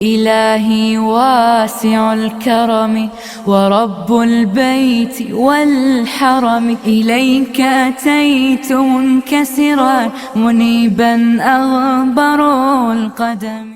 إلهي واسع الكرم ورب البيت والحرم، إليك أتيت منكسرا منيبا أغبر القدم.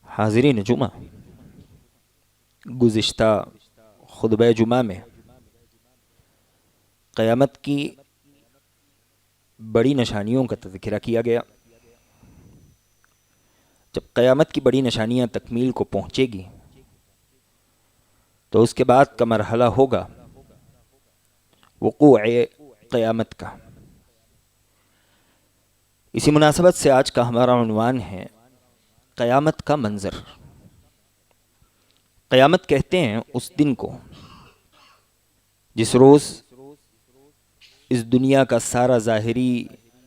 حاضرین جمعہ، گزشتہ خطبہ جمعہ میں قیامت کی بڑی نشانیوں کا تذکرہ کیا گیا۔ جب قیامت کی بڑی نشانیاں تکمیل کو پہنچے گی تو اس کے بعد کا مرحلہ ہوگا وقوع قیامت کا۔ اسی مناسبت سے آج کا ہمارا عنوان ہے قیامت کا منظر۔ قیامت کہتے ہیں اس دن کو جس روز اس دنیا کا سارا ظاہری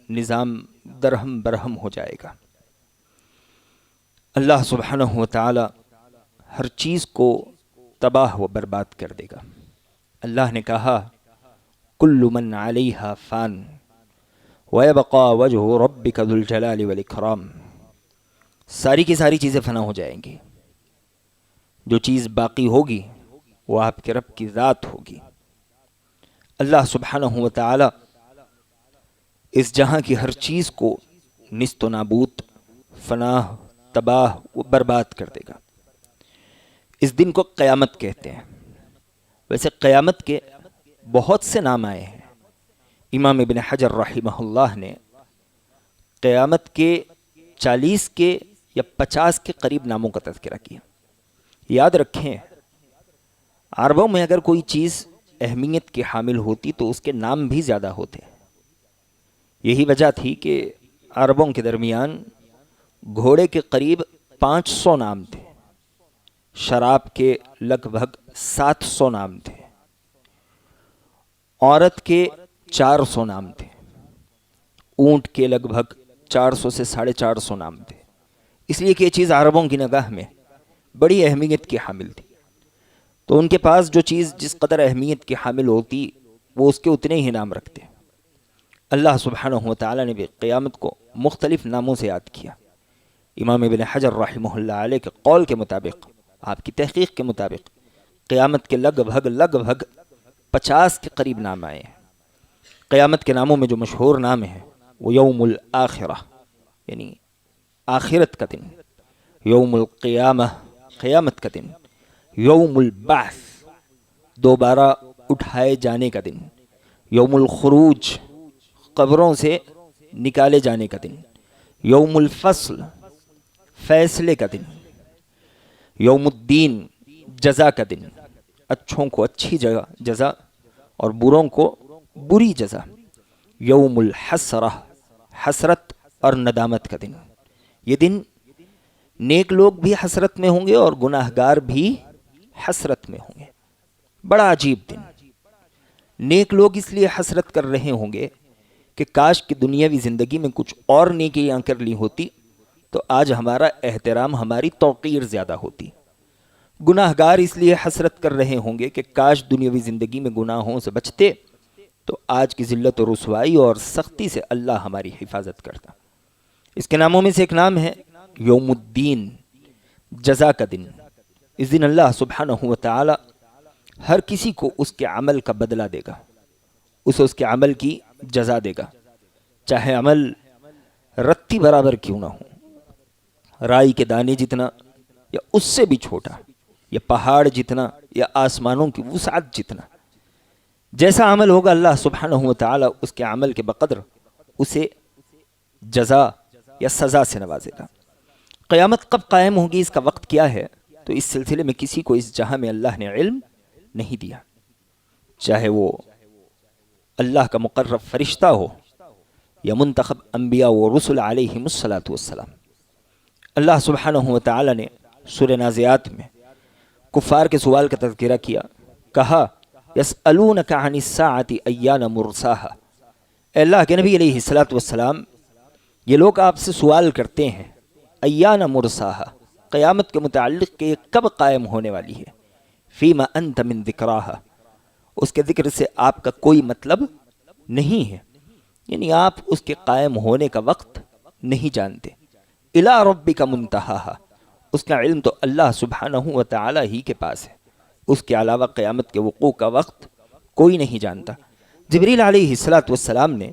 نظام درہم برہم ہو جائے گا۔ اللہ سبحانہ و تعالی ہر چیز کو تباہ و برباد کر دے گا۔ اللہ نے کہا کل من علیہا فان ویبقا وجہ ربک ذو الجلال والاکرام، ساری کی ساری چیزیں فنا ہو جائیں گی، جو چیز باقی ہوگی وہ آپ کے رب کی ذات ہوگی۔ اللہ سبحانہ و تعالی اس جہاں کی ہر چیز کو نیست و نابود، فنا، تباہ و برباد کر دے گا۔ اس دن کو قیامت کہتے ہیں۔ ویسے قیامت کے بہت سے نام آئے ہیں۔ امام ابن حجر رحمہ اللہ نے قیامت کے 40 کے یا 50 کے قریب ناموں کا تذکرہ کیا۔ یاد رکھیں، عربوں میں اگر کوئی چیز اہمیت کی حامل ہوتی تو اس کے نام بھی زیادہ ہوتے۔ یہی وجہ تھی کہ عربوں کے درمیان گھوڑے کے قریب 500 نام تھے، شراب کے لگ بھگ 700 نام تھے، عورت کے 400 نام تھے، اونٹ کے لگ بھگ 400 سے 450 نام تھے، اس لیے کہ یہ چیز عربوں کی نگاہ میں بڑی اہمیت کی حامل تھی۔ تو ان کے پاس جو چیز جس قدر اہمیت کی حامل ہوتی وہ اس کے اتنے ہی نام رکھتے۔ اللہ سبحانہ و تعالی نے بھی قیامت کو مختلف ناموں سے یاد کیا۔ امام ابن حجر رحمہ اللہ علیہ کے قول کے مطابق، آپ کی تحقیق کے مطابق، قیامت کے لگ بھگ 50 کے قریب نام آئے ہیں۔ قیامت کے ناموں میں جو مشہور نام ہیں وہ یوم الآخرہ یعنی آخرت کا دن، یوم القیامہ قیامت کا دن، یوم البعث دوبارہ اٹھائے جانے کا دن، یوم الخروج قبروں سے نکالے جانے کا دن، یوم الفصل فیصلے کا دن، یوم الدین جزا کا دن، اچھوں کو اچھی جزا اور بروں کو بری جزا، یوم الحسرہ حسرت اور ندامت کا دن۔ یہ دن نیک لوگ بھی حسرت میں ہوں گے اور گناہگار بھی حسرت میں ہوں گے۔ بڑا عجیب دن۔ نیک لوگ اس لیے حسرت کر رہے ہوں گے کہ کاش کی دنیاوی زندگی میں کچھ اور نیکیاں کر لی ہوتی تو آج ہمارا احترام، ہماری توقیر زیادہ ہوتی۔ گناہگار اس لیے حسرت کر رہے ہوں گے کہ کاش دنیاوی زندگی میں گناہوں سے بچتے تو آج کی ذلت و رسوائی اور سختی سے اللہ ہماری حفاظت کرتا۔ اس کے ناموں میں سے ایک نام ہے یوم الدین جزا کا دن۔ اس دن اللہ سبحانہ و تعالی ہر کسی کو اس کے عمل کا بدلہ دے گا، اسے اس کے عمل کی جزا دے گا، چاہے عمل رتی برابر کیوں نہ ہو، رائی کے دانے جتنا یا اس سے بھی چھوٹا، یا پہاڑ جتنا یا آسمانوں کی وسعت جتنا، جیسا عمل ہوگا اللہ سبحانہ و تعالی اس کے عمل کے بقدر اسے جزا یا سزا سے نوازے گا۔ قیامت کب قائم ہوگی، اس کا وقت کیا ہے، تو اس سلسلے میں کسی کو اس جہاں میں اللہ نے علم نہیں دیا، چاہے وہ اللہ کا مقرب فرشتہ ہو یا منتخب انبیاء و رسل علیہم السلام۔ اللہ سبحانہ و تعالی نے سورہ نازعات میں کفار کے سوال کا تذکرہ کیا، کہا یسألونک عن الساعة ایان مرساہا، اے اللہ کے نبی علیہ الصلوۃ والسلام، یہ لوگ آپ سے سوال کرتے ہیں ایان مرساہا، قیامت کے متعلق کہ یہ کب قائم ہونے والی ہے، فیما انت من ذکراہا، اس کے ذکر سے آپ کا کوئی مطلب نہیں ہے، یعنی آپ اس کے قائم ہونے کا وقت نہیں جانتے. الی ربک منتہاہا، اس کا علم تو اللہ سبحانہ و تعالی ہی کے پاس ہے، اس کے علاوہ قیامت کے وقوع کا وقت کوئی نہیں جانتا. جبریل علیہ الصلوۃ والسلام نے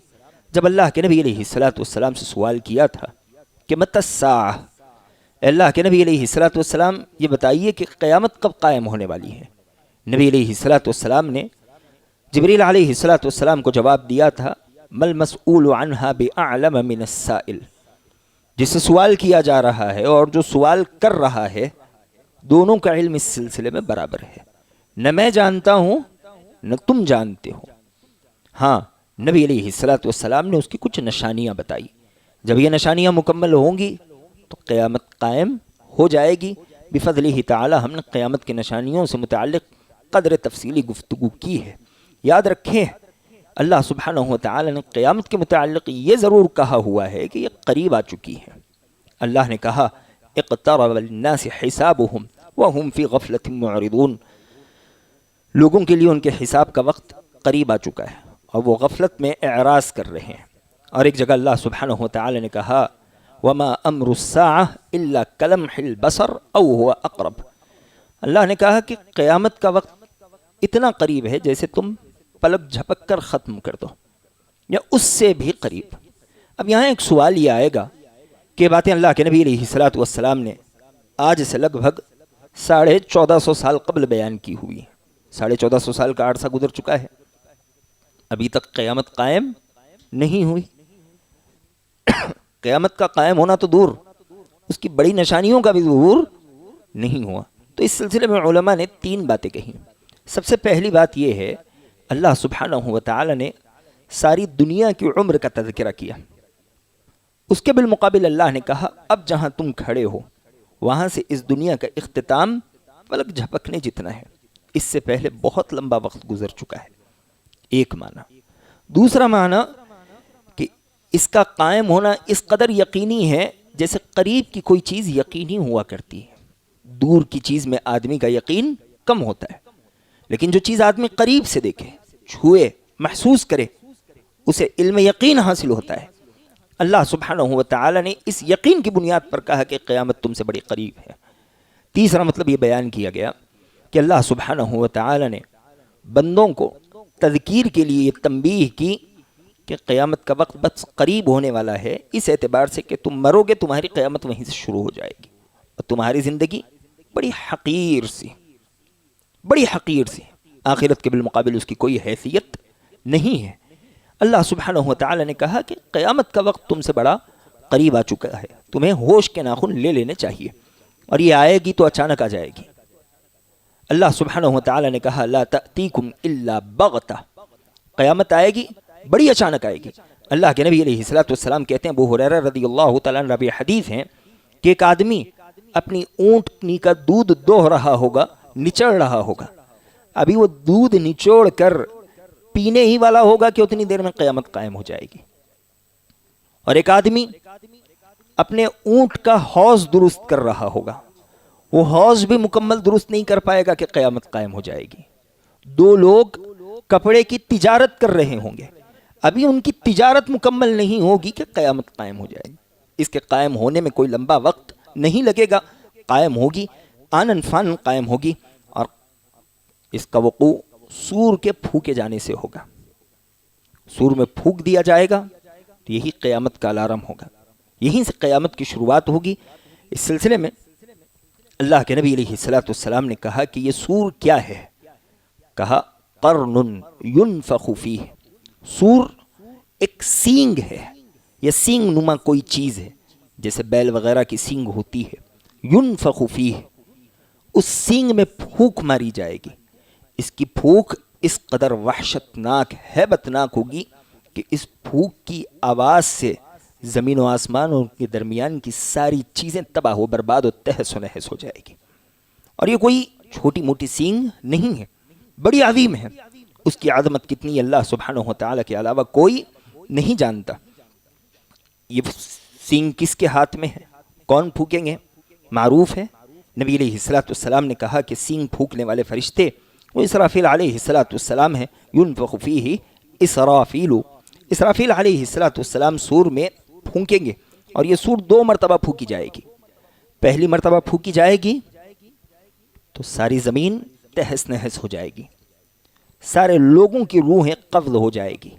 جب اللہ کے نبی علیہ الصلوۃ والسلام سے سوال کیا تھا کہ متی الساعہ، اے اللہ کے نبی علیہ الصلوۃ والسلام یہ بتائیے کہ قیامت کب قائم ہونے والی ہے، نبی علیہ الصلوۃ والسلام نے جبریل علیہ الصلوۃ والسلام کو جواب دیا تھا مل مسئول عنہا باعلم من السائل، جس سے سوال کیا جا رہا ہے اور جو سوال کر رہا ہے دونوں کا علم اس سلسلے میں برابر ہے، نہ میں جانتا ہوں نہ تم جانتے ہو. ہاں نبی علیہ الصلوۃ والسلام نے اس کی کچھ نشانیاں بتائی، جب یہ نشانیاں مکمل ہوں گی تو قیامت قائم ہو جائے گی بفضلہ تعالی. ہم نے قیامت کی نشانیوں سے متعلق قدر تفصیلی گفتگو کی ہے. یاد رکھیں اللہ سبحانہ و تعالی نے قیامت کے متعلق یہ ضرور کہا ہوا ہے کہ یہ قریب آ چکی ہے. اللہ نے کہا اقترب للناس حسابهم وهم فی غفلۃ معرضون، لوگوں کے لیے ان کے حساب کا وقت قریب آ چکا ہے اور وہ غفلت میں اعراض کر رہے ہیں. اور ایک جگہ اللہ سبحانہ و تعالی نے کہا وما امر الساعہ الا کلمح البصر او هو اقرب، اللہ نے کہا کہ قیامت کا وقت اتنا قریب ہے جیسے تم پلک جھپک کر ختم کر دو یا اس سے بھی قریب. اب یہاں ایک سوال یہ آئے گا کہ باتیں اللہ کے نبی علیہ الصلوۃ والسلام نے آج سے لگ بھگ 1450 سال قبل بیان کی ہوئی ہیں. 1450 سال کا عرصہ گزر چکا ہے، ابھی تک قیامت قائم نہیں ہوئی. قیامت کا قائم ہونا تو دور، اس کی بڑی نشانیوں کا بھی ظہور نہیں ہوا. تو اس سلسلے میں علماء نے 3 باتیں کہیں. سب سے پہلی بات یہ ہے اللہ سبحانہ و تعالی نے ساری دنیا کی عمر کا تذکرہ کیا، اس کے بالمقابل اللہ نے کہا اب جہاں تم کھڑے ہو وہاں سے اس دنیا کا اختتام پلک جھپکنے جتنا ہے، اس سے پہلے بہت لمبا وقت گزر چکا ہے. ایک معنی. دوسرا معنی کہ اس کا قائم ہونا اس قدر یقینی ہے جیسے قریب کی کوئی چیز یقینی ہوا کرتی ہے. دور کی چیز میں آدمی کا یقین کم ہوتا ہے، لیکن جو چیز آدمی قریب سے دیکھے، چھوئے، محسوس کرے، اسے علم یقین حاصل ہوتا ہے. اللہ سبحانہ و تعالی نے اس یقین کی بنیاد پر کہا کہ قیامت تم سے بڑی قریب ہے. تیسرا مطلب یہ بیان کیا گیا کہ اللہ سبحانہ و تعالی نے بندوں کو تذکیر کے لیے یہ تنبیہ کی کہ قیامت کا وقت بس قریب ہونے والا ہے، اس اعتبار سے کہ تم مرو گے تمہاری قیامت وہیں سے شروع ہو جائے گی اور تمہاری زندگی بڑی حقیر سی آخرت کے بالمقابل اس کی کوئی حیثیت نہیں ہے. اللہ سبحانہ و تعالی نے کہا کہ قیامت کا وقت تم سے بڑا قریب آ چکا ہے، تمہیں ہوش کے ناخن لے لینے چاہیے، اور یہ آئے گی تو اچانک آ جائے گی. اللہ سبحانہ و تعالی نے کہا لا تأتیکم الا بغتہ، قیامت آئے گی بڑی اچانک آئے گی. اللہ کے نبی علیہ الصلوۃ والسلام کہتے ہیں، ابو ہریرہ رضی اللہ تعالیٰ عنہ روی حدیث ہیں کہ ایک آدمی اپنی اونٹنی کا دودھ دوہ رہا ہوگا، نچوڑ رہا ہوگا، ابھی وہ دودھ نچوڑ کر پینے ہی والا ہوگا کہ اتنی دیر میں قیامت قائم ہو جائے گی. اور ایک آدمی اپنے اونٹ کا حوض درست کر رہا ہوگا، وہ حوض بھی مکمل درست نہیں کر پائے گا کہ قیامت قائم ہو جائے گی. 2 لوگ کپڑے کی تجارت کر رہے ہوں گے، ابھی ان کی تجارت مکمل نہیں ہوگی کہ قیامت قائم ہو جائے گی. اس کے قائم ہونے میں کوئی لمبا وقت نہیں لگے گا، قائم ہوگی، آنن فان قائم ہوگی، اور اس کا وقوع سور کے پھونکے جانے سے ہوگا. سور میں پھونک دیا جائے گا تو یہی قیامت کا الارم ہوگا، یہیں سے قیامت کی شروعات ہوگی. اس سلسلے میں اللہ کے نبی علیہ الصلوۃ والسلام نے کہا کہ یہ سور کیا ہے؟ کہا قرن ينفخ فیہ، سور ایک سینگ ہے، یہ سینگ نما کوئی چیز ہے جیسے بیل وغیرہ کی سینگ ہوتی ہے. ينفخ فیہ، اس سینگ میں پھونک ماری جائے گی. اس کی پھونک اس قدر وحشتناک، ہیبتناک ہوگی کہ اس پھونک کی آواز سے زمین و آسمان اور کے درمیان کی ساری چیزیں تباہ و برباد و تہس و نہس ہو جائے گی. اور یہ کوئی چھوٹی موٹی سینگ نہیں ہے، بڑی عظیم ہے. اس کی عظمت کتنی اللہ سبحانہ و تعالیٰ کے علاوہ کوئی نہیں جانتا یہ سینگ کس کے ہاتھ میں ہے, کون پھونکیں گے, معروف ہے. نبی علیہ السلام نے کہا کہ سینگ پھونکنے والے فرشتے وہ اسرافیل علیہ السلام ہیں. ينفخ فیہ اسرافیل, اسرافیل علیہ السلام سور میں پھونکیں گے اور یہ سور 2 مرتبہ پھونکی جائے گی. پہلی مرتبہ پھونکی جائے گی تو ساری زمین تہس نہس ہو جائے گی, سارے لوگوں کی روحیں قبض ہو جائے گی,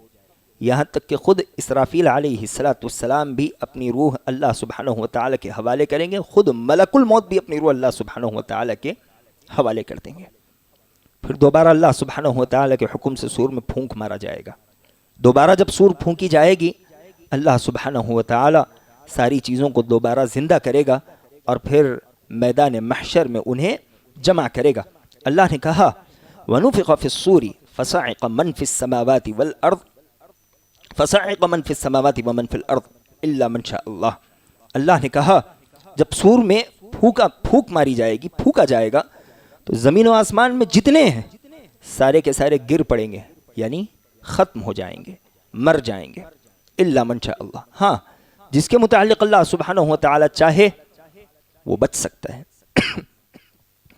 یہاں تک کہ خود اسرافیل علیہ السلام بھی اپنی روح اللہ سبحانہ و تعالیٰ کے حوالے کریں گے, خود ملک الموت بھی اپنی روح اللہ سبحانہ و تعالیٰ کے حوالے کر دیں گے. پھر دوبارہ اللہ سبحانہ و تعالیٰ کے حکم سے سور میں پھونک مارا جائے گا. دوبارہ جب سور پھونکی جائے گی اللہ سبحانہ و تعالیٰ ساری چیزوں کو دوبارہ زندہ کرے گا اور پھر میدان محشر میں انہیں جمع کرے گا. اللہ نے کہا وَنُفِخَ فِي الصُّورِ فَصَعِقَ مَنْ فِي السَّمَاوَاتِ وَالْأَرْضِ فَصَعِقَ مَنْ فِي السَّمَاوَاتِ وَمَنْ فِي الْأَرْضِ إِلَّا مَنْ شَاءَ اللَّهُ. اللہ نے کہا جب سور میں پھونک ماری جائے گی, پھونکا جائے گا, تو زمین و آسمان میں جتنے ہیں سارے کے سارے گر پڑیں گے, یعنی ختم ہو جائیں گے, مر جائیں گے. إِلَّا مَنْ شَاءَ اللَّهُ, ہاں جس کے متعلق اللہ سبحانہ و تعالیٰ چاہے وہ بچ سکتا ہے.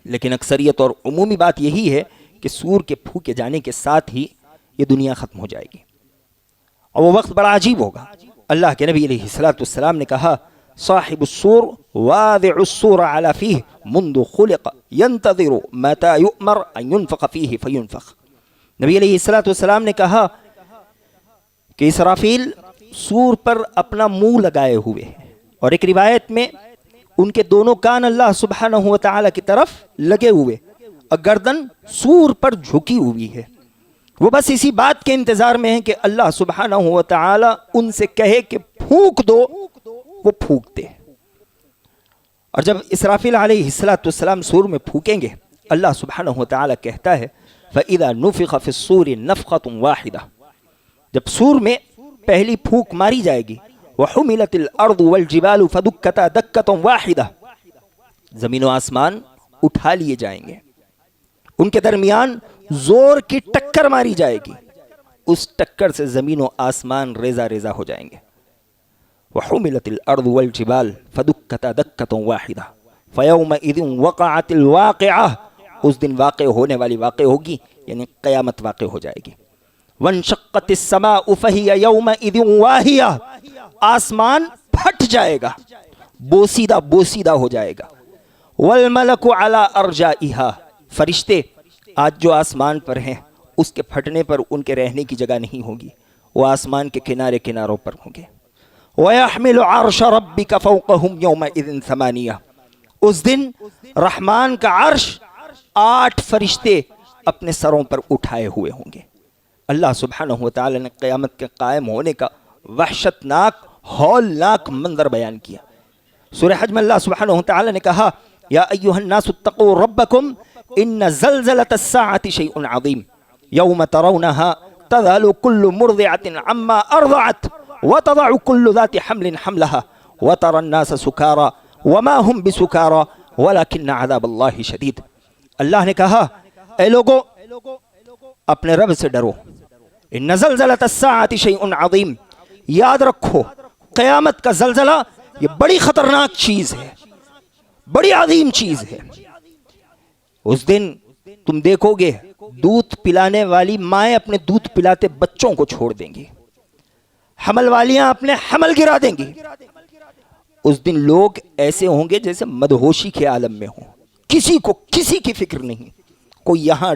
لیکن اکثریت اور عمومی بات یہی ہے کہ سور کے پھونکے جانے کے ساتھ ہی یہ دنیا ختم ہو جائے گی اور وہ وقت بڑا عجیب ہوگا. اللہ کے نبی علیہ السلام نے کہا صاحب السور واضع السور على فيه منذ خلق ينتظر متى يؤمر ان ينفخ فيه فينفخ. نبی علیہ السلام نے کہا کہ اسرافیل سور پر اپنا منہ لگائے ہوئے ہیں, اور ایک روایت میں ان کے دونوں کان اللہ سبحانہ و تعالیٰ کی طرف لگے ہوئے اور گردن سور پر جھکی ہوئی ہے. وہ بس اسی بات کے انتظار میں ہیں کہ اللہ سبحانہ و تعالیٰ ان سے کہے کہ پھونک دو, وہ پھونکتے ہیں. اور جب اسرافیل علیہ السلام سور میں پھونکیں گے اللہ سبحانہ و تعالیٰ کہتا ہے فَإِذَا نُفِخَ فِي الصُّورِ نَفْخَةٌ وَاحِدَةٌ, جب سور میں پہلی پھونک ماری جائے گی وَحُمِلَتِ الْأَرْضُ وَالْجِبَالُ فَدُكَّتَا دَكَّةً وَاحِدَةً, زمین و آسمان اٹھا لیے جائیں گے, ان کے درمیان زور کی ٹکر ماری جائے گی, اس ٹکر سے زمین و آسمان ریزہ ریزہ ہو جائیں گے. وَحُمِلَتِ الْأَرْضُ وَالْجِبَالُ فَدُكَّتَا دَكَّةً وَاحِدَةً فَيَوْمَئِذٍ وَقَعَتِ الْوَاقِعَةُ, اس دن واقع ہونے والی واقع ہوگی, یعنی قیامت واقع ہو جائے گی. وَانشَقَّتِ السَّمَاءُ فَهِيَ يَوْمَئِذٍ وَاهِيَةٌ, آسمان پھٹ جائے گا, بوسیدہ ہو جائے گا. وَالْمَلَكُ عَلَىٰ أَرْجَائِهَا, فرشتے آج جو آسمان پر ہیں اس کے پھٹنے پر ان کے رہنے کی جگہ نہیں ہوگی, وہ آسمان کے کناروں پر ہوں گے. وَيَحْمِلُ عَرْشَ رَبِّكَ فَوْقَهُمْ يَوْمَئِذٍ ثَمَانِيَةٌ, اس دن رحمان کا عرش 8 فرشتے اپنے سروں پر اٹھائے ہوئے ہوں گے. اللہ سبحانہ و تعالی نے قیامت کے قائم ہونے کا وحشت ناک ہولناک منظر بیان کیا. سورہ حج میں اللہ سبحانہ و تعالی نے کہا یا ایھا الناس اتقوا ربکم ان زلزلۃ الساعۃ شیء عظیم یوم ترونها تذهل كل مرضعة عما ارضعت وتضع كل ذات حمل حملها وترى الناس سکارى وما هم بسکارى ولكن عذاب اللہ شدید. اللہ نے کہا اے لوگو اپنے رب سے ڈرو, ان زلزلۃ الساعۃ شیء عظیم, یاد رکھو قیامت کا زلزلہ یہ بڑی خطرناک چیز ہے, بڑی عظیم چیز ہے. اس دن تم دیکھو گے دودھ پلانے والی مائیں اپنے دودھ پلاتے بچوں کو چھوڑ دیں گی, حمل والیاں اپنے حمل گرا دیں گی. اس دن لوگ ایسے ہوں گے جیسے مدہوشی کے عالم میں ہوں, کسی کو کسی کی فکر نہیں, کوئی یہاں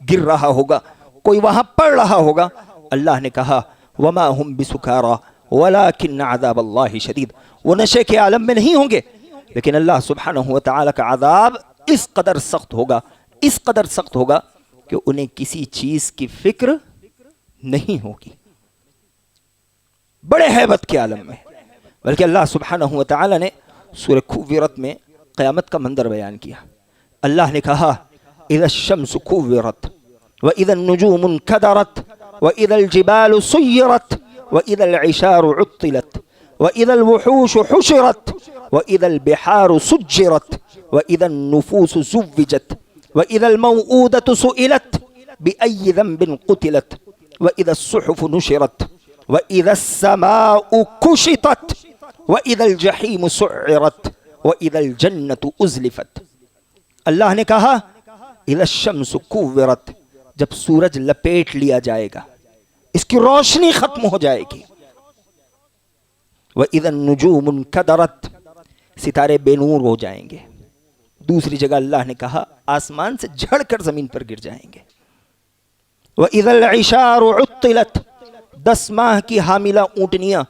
گر رہا ہوگا, کوئی وہاں پڑ رہا ہوگا. اللہ نے کہا وما هم بسکارى ولكن عذاب اللہ شدید, وہ نشے کے عالم میں نہیں ہوں گے لیکن اللہ سبحانہ و تعالی کا عذاب اس قدر سخت ہوگا کہ انہیں کسی چیز کی فکر نہیں ہوگی. بڑے ہیبت کے عالم میں. بلکہ اللہ سبحانہ و تعالی نے سورہ کویرت میں قیامت کا منظر بیان کیا. اللہ نے کہا اذا الشمس کوورت واذا النجوم انکدرت واذا الجبال سیرت واذا العشار عطلت واذا الوحوش حشرت واذا البحار سجرت واذا النفوس زوجت واذا الموءودة سئلت بأي ذنب قتلت واذا الصحف نشرت وَإِذَا السَّمَاءُ كُشِطَتْ وَإِذَا الْجَحِيمُ سُعِّرَتْ وَإِذَا الْجَنَّةُ أُزْلِفَتْ. اللہ نے کہا اِذَا الشَّمْسُ كُوِّرَتْ، جب سورج لپیٹ لیا جائے گا، اس کی روشنی ختم ہو جائے گی. وَإِذَا النُّجُومُ انْكَدَرَتْ، ستارے بے نور ہو جائیں گے. دوسری جگہ اللہ نے کہا آسمان سے جھڑ کر زمین پر گر جائیں گے. وَإِذَا الْعِشَارُ عُطِّلَتْ، 10 ماہ کی حاملہ اونٹنیاں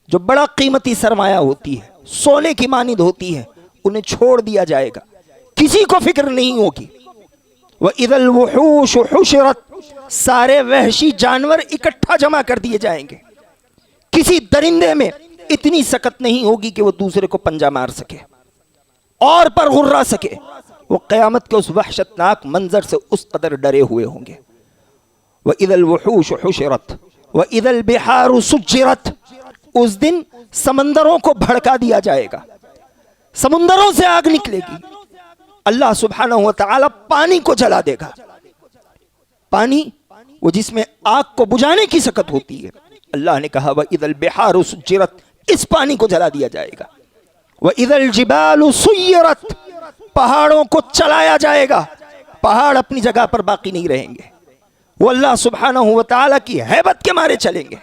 جو بڑا قیمتی سرمایہ ہوتی ہے، سونے کی مانند ہوتی ہے، انہیں چھوڑ دیا جائے گا، کسی کو فکر نہیں ہوگی. وَإِذَا الْوُحُوشُ حُشِرَتْ، سارے وحشی جانور اکٹھا جمع کر دیے جائیں گے. کسی درندے میں اتنی سکت نہیں ہوگی کہ وہ دوسرے کو پنجہ مار سکے اور پر غرا سکے. وہ قیامت کے اس وحشتناک منظر سے اس قدر ڈرے ہوئے ہوں گے. وَإِذَا الْوُحُوشُ حُشِرَتْ وَإِذَا الْبِحَارُ سُجِّرَتْ، اس دن سمندروں کو بھڑکا دیا جائے گا، سمندروں سے آگ نکلے گی. اللہ سبحانہ و تعالی پانی کو جلا دے گا. پانی وہ جس میں آگ کو بجھانے کی سکت ہوتی ہے، اللہ نے کہا وَإِذَا الْبِحَارُ سُجِّرَتْ، اس پانی کو جلا دیا جائے گا. وَإِذَا الْجِبَالُ سُيِّرَتْ، پہاڑوں کو چلایا جائے گا، پہاڑ اپنی جگہ پر باقی نہیں رہیں گے، وہ اللہ سبحانہ و تعالی کی ہیبت کے مارے چلیں گے.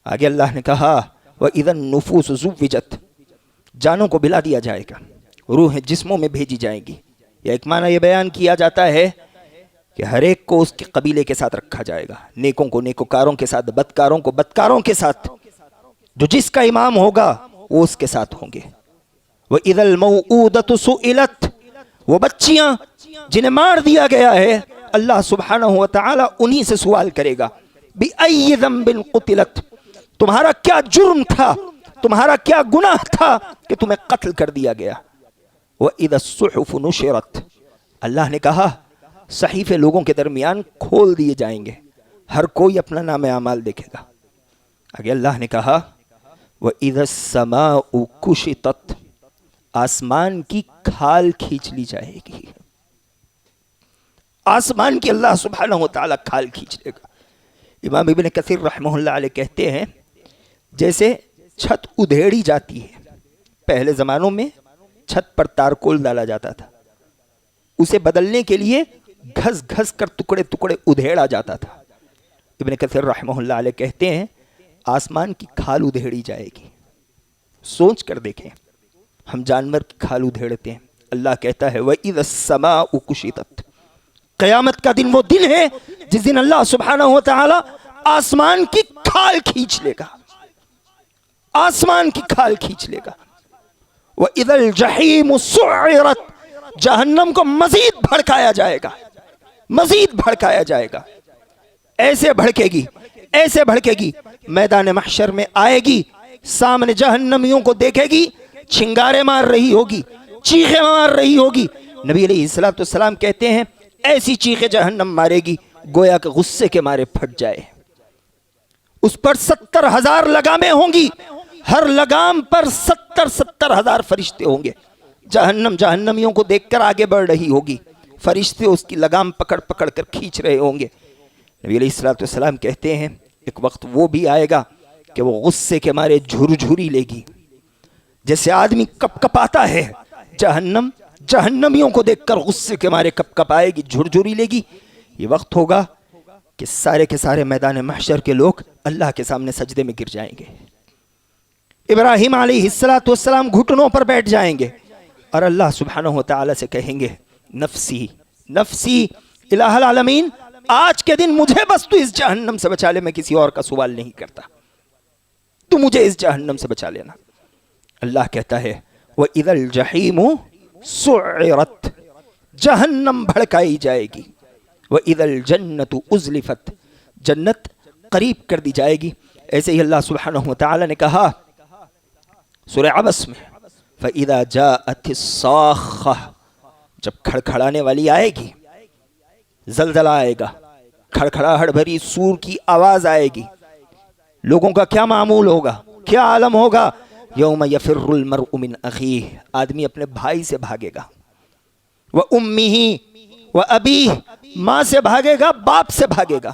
آگے اللہ نے کہا وَإِذَا النُّفُوسُ زُوِّجَتْ، جانوں کو بلا دیا جائے گا، روحیں جسموں میں بھیجی جائیں گی. یا ایک معنی یہ بیان کیا جاتا ہے کہ ہر ایک کو اس کے قبیلے کے ساتھ رکھا جائے گا، نیکوں کو نیکوکاروں کے ساتھ، بدکاروں کو بدکاروں کے ساتھ. جو جس کا امام ہوگا وہ اس کے ساتھ ہوں گے. وَإِذَا الْمَوْءُودَةُ سُئِلَتْ، وہ بچیاں جنہیں مار دیا گیا ہے، اللہ سبحانہ و تعالی انہی سے سوال کرے گا بِأَيِّ ذَنبٍ قُتِلَتْ، تمہارا کیا جرم تھا، تمہارا کیا گناہ تھا کہ تمہیں قتل کر دیا گیا. وَإِذَا الصُّحُفُ نُشِرَتْ، اللہ نے کہا صحیفے لوگوں کے درمیان کھول دیے جائیں گے، ہر کوئی اپنا نام اعمال دیکھے گا. آگے اللہ نے کہا وَإِذَا السَّمَاءُ كُشِطَتْ، آسمان کی کھال کھینچ لی جائے گی. آسمان کی اللہ سبحانہ و تعالی کھال کھینچ لے گا. امام ابن کثیر رحمہ اللہ علیہ کہتے ہیں جیسے چھت ادھیڑی جاتی ہے، پہلے زمانوں میں چھت پر تارکول ڈالا جاتا تھا، اسے بدلنے کے لیے گھس گھس کر ٹکڑے ٹکڑے ادھیڑا جاتا تھا. ابن کثیر رحمہ اللہ علیہ کہتے ہیں آسمان کی کھال ادھیڑی جائے گی. سوچ کر دیکھیں، ہم جانور کی کھال ادھیڑتے ہیں، اللہ کہتا ہے وَإِذَا السَّمَاءُ كُشِطَتْ. قیامت کا دن وہ دن ہے جس دن اللہ سبحانہ و تعالی آسمان کی کھال کھینچ لے گا، آسمان کی کھال کھینچ لے گا. وَإِذَا الْجَحِيمُ سُعِّرَتْ، جہنم کو مزید بھڑکایا جائے گا، مزید بھڑکایا جائے گا. ایسے بھڑکے گی، ایسے بھڑکے گی، میدان محشر میں آئے گی، سامنے جہنمیوں کو دیکھے گی، چھنگارے مار رہی ہوگی، چیخیں مار رہی ہوگی. نبی علیہ السلام کہتے ہیں ایسی چیخیں جہنم مارے گی گویا کہ غصے کے مارے پھٹ جائے. اس پر 70,000 لگامیں ہوں گی، ہر لگام پر 70,000 فرشتے ہوں گے. جہنم جہنمیوں کو دیکھ کر آگے بڑھ رہی ہوگی، فرشتے اس کی لگام پکڑ پکڑ کر کھینچ رہے ہوں گے. نبی علیہ السلام کہتے ہیں ایک وقت وہ بھی آئے گا کہ وہ غصے کے مارے جھرجھری لے گی، جیسے آدمی کپ کپاتا ہے. جہنم جہنمیوں کو دیکھ کر غصے کے مارے کپ کپائے گی، جھرجھری لے گی. یہ وقت ہوگا کہ سارے کے سارے میدان محشر کے لوگ اللہ کے سامنے سجدے میں گر جائیں گے. ابراہیم علیہ السلام گھٹنوں پر بیٹھ جائیں گے اور اللہ سبحانہ و تعالی سے کہیں گے نفسی نفسی الہ العالمین، آج کے دن مجھے بس تو اس جہنم سے بچا لے، میں کسی اور کا سوال نہیں کرتا، تو مجھے اس جہنم سے بچا لینا. اللہ کہتا ہے وَإِذَا الْجَحِيمُ سُعِّرَتْ، جہنم بھڑکائی جائے گی. وَإِذَا الْجَنَّةُ أُزْلِفَتْ، جنت قریب کر دی جائے گی. ایسے ہی اللہ سبحانہ و تعالی نے کہا سورہ عبس میں فَإِذَا جَاءَتِ الصَّاخَّةُ، جب کھڑکھڑانے والی آئے گی، زلزلہ آئے گا، کھڑکھڑاہٹ بھری سور کی آواز آئے گی، لوگوں کا کیا معمول ہوگا، کیا عالم ہوگا. یوم یفر المرء من اخیہ، آدمی اپنے بھائی سے بھاگے گا، وَأُمِّهِ وَأَبِيهِ، ماں سے بھاگے گا، باپ سے بھاگے گا،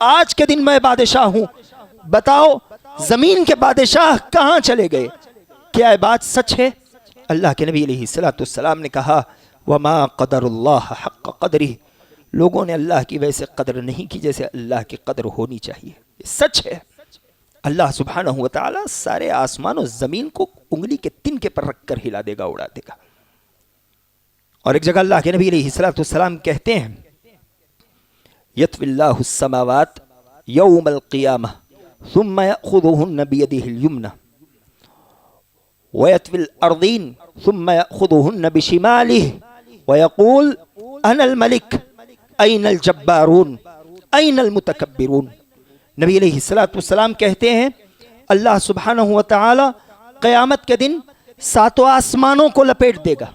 آج کے دن میں بادشاہ ہوں، بتاؤ زمین کے بادشاہ کہاں چلے گئے؟ کیا یہ بات سچ ہے؟ اللہ کے نبی علیہ الصلوۃ والسلام نے کہا وما قدر اللہ حق قدرہ، لوگوں نے اللہ کی ویسے قدر نہیں کی جیسے اللہ کی قدر ہونی چاہیے. یہ سچ ہے. اللہ سبحانہ و تعالی سارے آسمان و زمین کو انگلی کے تنکے پر رکھ کر ہلا دے گا، اڑا دے گا. اور ایک جگہ اللہ کے نبی علیہ الصلوۃ والسلام کہتے ہیں یطوی اللہ السماوات یوم القیامہ ثم یأخذہن بیدہ الیمنی ویطوی الارضین ثم یأخذہن بشمالہ ویقول انا الملک این الجبارون این المتکبرون. نبی علیہ الصلوۃ والسلام کہتے ہیں اللہ سبحانہ و تعالی قیامت کے دن ساتوں آسمانوں کو لپیٹ دے گا،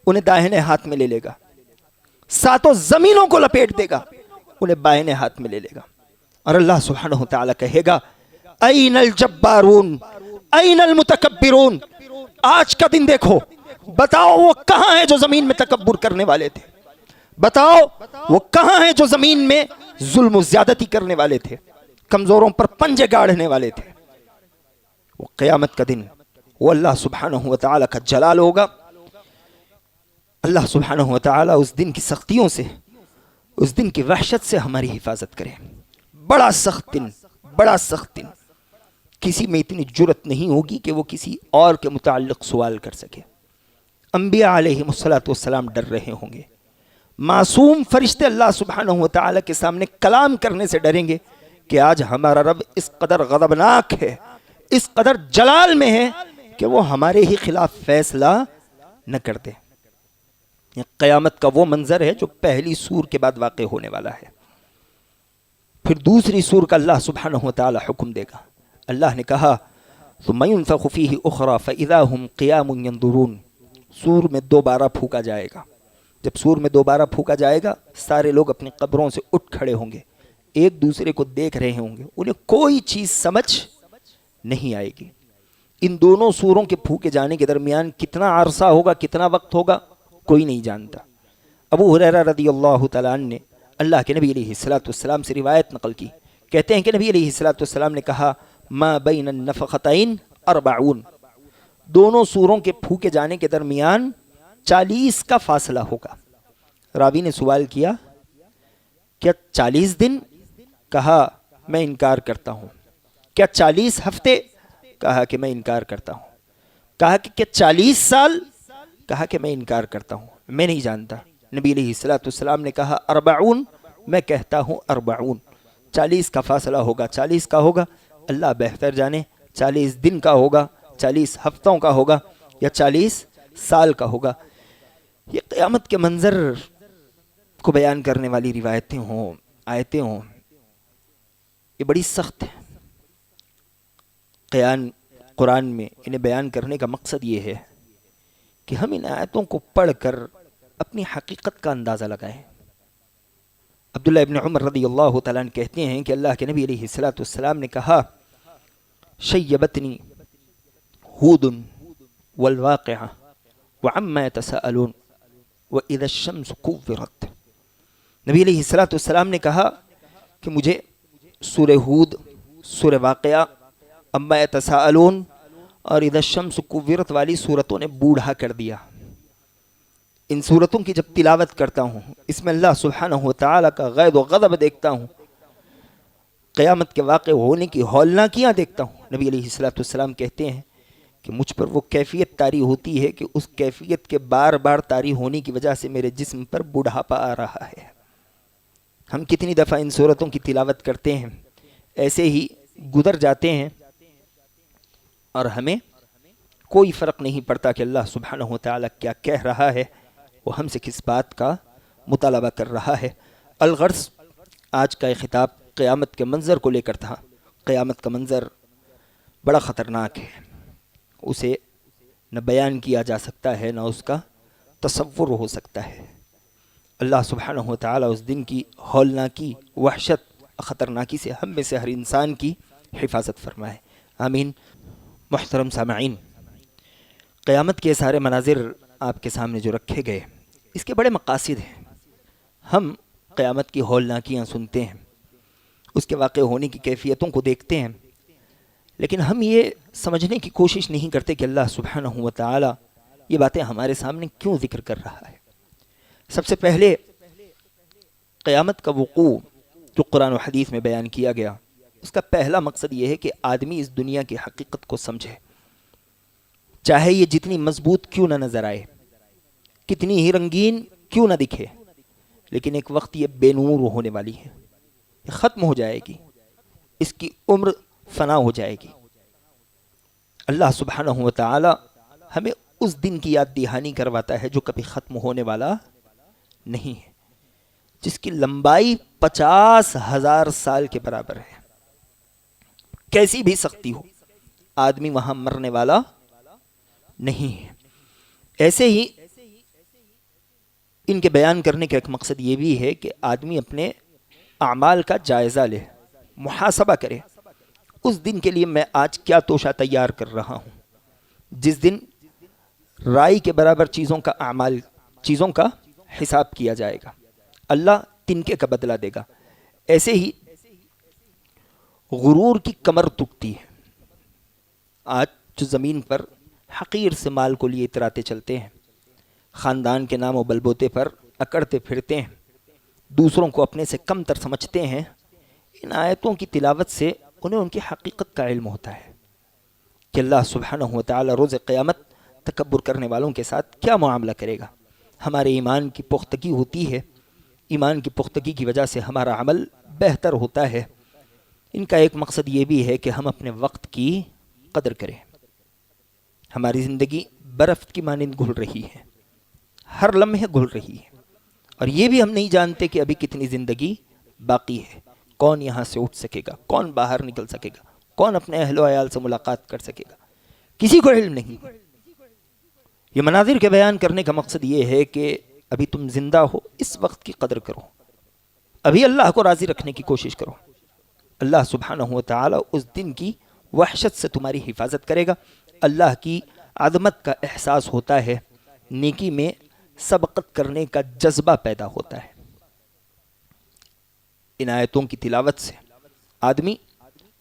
انہیں داہنے ہاتھ میں لے لے گا، ساتوں زمینوں کو لپیٹ دے گا، انہیں بائیں ہاتھ میں لے لے گا، اور اللہ سبحانہ و تعالی کہے گا این الجبارون این المتکبرون. آج کا دن دیکھو، بتاؤ وہ کہاں ہیں جو زمین میں تکبر کرنے والے تھے؟ بتاؤ وہ کہاں ہیں جو زمین میں ظلم و زیادتی کرنے والے تھے، کمزوروں پر پنجے گاڑنے والے تھے؟ وہ قیامت کا دن وہ اللہ سبحانہ و تعالی کا جلال ہوگا. اللہ سبحانہ و تعالی اس دن کی سختیوں سے، اس دن کی وحشت سے ہماری حفاظت کرے. بڑا سخت دن، بڑا سخت دن. کسی میں اتنی جرت نہیں ہوگی کہ وہ کسی اور کے متعلق سوال کر سکے. انبیاء علیہم الصلوۃ والسلام ڈر رہے ہوں گے، معصوم فرشتے اللہ سبحانہ و تعالی کے سامنے کلام کرنے سے ڈریں گے کہ آج ہمارا رب اس قدر غضبناک ہے، اس قدر جلال میں ہے کہ وہ ہمارے ہی خلاف فیصلہ نہ کر دے. یہ قیامت کا وہ منظر ہے جو پہلی سور کے بعد واقع ہونے والا ہے. پھر دوسری سور کا اللہ سبحانہ و تعالی حکم دے گا. اللہ نے کہا ثم ينفخ فيه اخرى فاذا هم قيام ينظرون. سور میں دوبارہ پھونکا جائے گا. جب سور میں دوبارہ پھونکا جائے گا سارے لوگ اپنی قبروں سے اٹھ کھڑے ہوں گے، ایک دوسرے کو دیکھ رہے ہوں گے، انہیں کوئی چیز سمجھ نہیں آئے گی. ان دونوں سوروں کے پھونکے جانے کے درمیان کتنا عرصہ ہوگا، کتنا وقت ہوگا، کوئی نہیں جانتا. ابو ہریرہ رضی اللہ تعالیٰ عنہ نے اللہ کے نبی علیہ الصلوۃ والسلام سے روایت نقل کی. کہتے ہیں کہ نبی علیہ الصلوۃ والسلام نے کہا ما بین النفختین 40. دونوں سوروں کے پھونکے جانے کے درمیان 40 کا فاصلہ ہوگا. راوی نے سوال کیا کیا 40 دن؟ کہا میں انکار کرتا ہوں. کیا 40 ہفتے؟ کہا کہ میں انکار کرتا ہوں. کہا کہ کیا 40 سال؟ کہا کہ میں انکار کرتا ہوں، میں نہیں جانتا. نبی علیہ الصلوۃ والسلام نے کہا 40. میں کہتا ہوں 40. 40 کا فاصلہ ہوگا، 40 کا ہوگا. اللہ بہتر جانے 40 دن کا ہوگا، 40 ہفتوں کا ہوگا، یا 40 سال کا ہوگا. یہ قیامت کے منظر کو بیان کرنے والی روایتیں ہوں، آیتیں ہوں، یہ بڑی سخت ہے. قرآن میں انہیں بیان کرنے کا مقصد یہ ہے کہ ہم ان آیتوں کو پڑھ کر اپنی حقیقت کا اندازہ لگائیں. عبداللہ ابن عمر رضی اللہ تعالیٰ عنہ کہتے ہیں کہ اللہ کے نبی علیہ الصلوۃ والسلام نے کہا شیبتنی ہود والواقعہ وعما يتساءلون وإذا الشمس كورت. نبی علیہ الصلوۃ والسلام نے کہا کہ مجھے سورہ ہود، سورہ واقعہ، عما يتساءلون اور اذا الشمس كورت والی صورتوں نے بوڑھا کر دیا. ان صورتوں کی جب تلاوت کرتا ہوں، اس میں اللہ سبحانہ و تعالیٰ کا غیظ و غضب دیکھتا ہوں، قیامت کے واقع ہونے کی ہولناکیاں دیکھتا ہوں. نبی علیہ الصلوۃ والسلام کہتے ہیں کہ مجھ پر وہ کیفیت طاری ہوتی ہے کہ اس کیفیت کے بار بار طاری ہونے کی وجہ سے میرے جسم پر بڑھاپا آ رہا ہے. ہم کتنی دفعہ ان صورتوں کی تلاوت کرتے ہیں، ایسے ہی گزر جاتے ہیں، اور ہمیں کوئی فرق نہیں پڑتا کہ اللہ سبحانہ و تعالیٰ کیا کہہ رہا ہے، وہ ہم سے کس بات کا مطالبہ کر رہا ہے. الغرض آج کا یہ خطاب قیامت کے منظر کو لے کر تھا. قیامت کا منظر بڑا خطرناک ہے، اسے نہ بیان کیا جا سکتا ہے، نہ اس کا تصور ہو سکتا ہے. اللہ سبحانہ و تعالیٰ اس دن کی ہولناکی، وحشت، خطرناکی سے ہم میں سے ہر انسان کی حفاظت فرمائے. آمین. محترم سامعین، قیامت کے سارے مناظر آپ کے سامنے جو رکھے گئے، اس کے بڑے مقاصد ہیں. ہم قیامت کی ہولناکیاں سنتے ہیں، اس کے واقع ہونے کی کیفیتوں کو دیکھتے ہیں، لیکن ہم یہ سمجھنے کی کوشش نہیں کرتے کہ اللہ سبحانہ و تعالی یہ باتیں ہمارے سامنے کیوں ذکر کر رہا ہے۔ سب سے پہلے قیامت کا وقوع جو قرآن و حدیث میں بیان کیا گیا، اس کا پہلا مقصد یہ ہے کہ آدمی اس دنیا کی حقیقت کو سمجھے، چاہے یہ جتنی مضبوط کیوں نہ نظر آئے، کتنی ہی رنگین کیوں نہ دکھے، لیکن ایک وقت یہ بے نور ہونے والی ہے، یہ ختم ہو جائے گی، اس کی عمر فنا ہو جائے گی۔ اللہ سبحانہ و تعالی ہمیں اس دن کی یاد دہانی کرواتا ہے جو کبھی ختم ہونے والا نہیں ہے، جس کی لمبائی 50,000 سال کے برابر ہے۔ کیسی بھی سختی ہو، آدمی وہاں مرنے والا نہیں ہے۔ ایسے ہی ان کے بیان کرنے کا ایک مقصد یہ بھی ہے کہ آدمی اپنے اعمال کا جائزہ لے، محاسبہ کرے، اس دن کے لیے میں آج کیا توشہ تیار کر رہا ہوں، جس دن رائی کے برابر چیزوں کا حساب کیا جائے گا، اللہ تنکے کا بدلہ دے گا۔ ایسے ہی غرور کی کمر تکتی ہے۔ آج جو زمین پر حقیر سے مال کو لیے اتراتے چلتے ہیں، خاندان کے نام و بلبوتے پر اکڑتے پھرتے ہیں، دوسروں کو اپنے سے کم تر سمجھتے ہیں، ان آیتوں کی تلاوت سے انہیں ان کی حقیقت کا علم ہوتا ہے کہ اللہ سبحانہ و تعالی روز قیامت تکبر کرنے والوں کے ساتھ کیا معاملہ کرے گا۔ ہمارے ایمان کی پختگی ہوتی ہے، ایمان کی پختگی کی وجہ سے ہمارا عمل بہتر ہوتا ہے۔ ان کا ایک مقصد یہ بھی ہے کہ ہم اپنے وقت کی قدر کریں۔ ہماری زندگی برف کی مانند گھل رہی ہے، ہر لمحے گھل رہی ہے، اور یہ بھی ہم نہیں جانتے کہ ابھی کتنی زندگی باقی ہے، کون یہاں سے اٹھ سکے گا، کون باہر نکل سکے گا، کون اپنے اہل و عیال سے ملاقات کر سکے گا، کسی کو علم نہیں۔ یہ مناظر کے بیان کرنے کا مقصد یہ ہے کہ ابھی تم زندہ ہو، اس وقت کی قدر کرو، ابھی اللہ کو راضی رکھنے کی کوشش کرو۔ اللہ سبحانہ و تعالی اس دن کی وحشت سے تمہاری حفاظت کرے گا۔ اللہ کی عظمت کا احساس ہوتا ہے، نیکی میں سبقت کرنے کا جذبہ پیدا ہوتا ہے۔ ان آیتوں کی تلاوت سے آدمی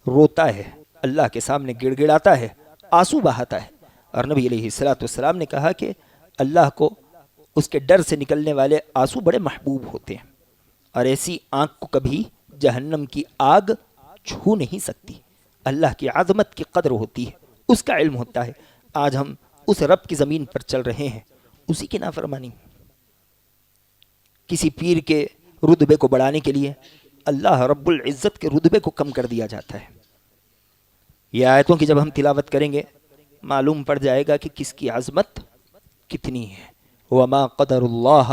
روتا ہے، اللہ کے سامنے گڑ گڑاتا ہے، آنسو بہاتا ہے، اور نبی علیہ السلام نے کہا کہ اللہ کو اس کے ڈر سے نکلنے والے آنسو بڑے محبوب ہوتے ہیں، اور ایسی آنکھ کو کبھی جہنم کی آگ چھو نہیں سکتی۔ اللہ کی عظمت کی قدر ہوتی ہے، اس کا علم ہوتا ہے۔ آج ہم اس رب کی زمین پر چل رہے ہیں، اسی کی نافرمانی، کسی پیر کے رتبے کو بڑھانے کے لیے اللہ رب العزت کے رتبے کو کم کر دیا جاتا ہے۔ یہ آیتوں کی جب ہم تلاوت کریں گے معلوم پڑ جائے گا کہ کس کی عظمت کتنی ہے۔ وما قدر اللہ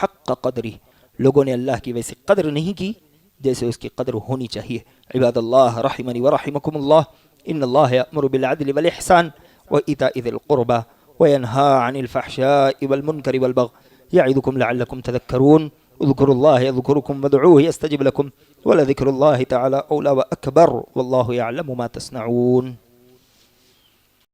حق قدری، لوگوں نے اللہ کی ویسے قدر نہیں کی جیسے اس کی قدر ہونی چاہیے۔ عباد اللہ رحمنی ورحمکم اللہ، ان اللہ یأمر بالعدل والاحسان وإیتاء ذی القربى وینہی عن الفحشاء والمنکر والبغی یعظکم لعلکم تذکرون۔ اذکروا اللہ یذکرکم وادعوہ یستجب لکم ولذکر اللہ تعالی اولی واکبر واللہ یعلم ما تصنعون۔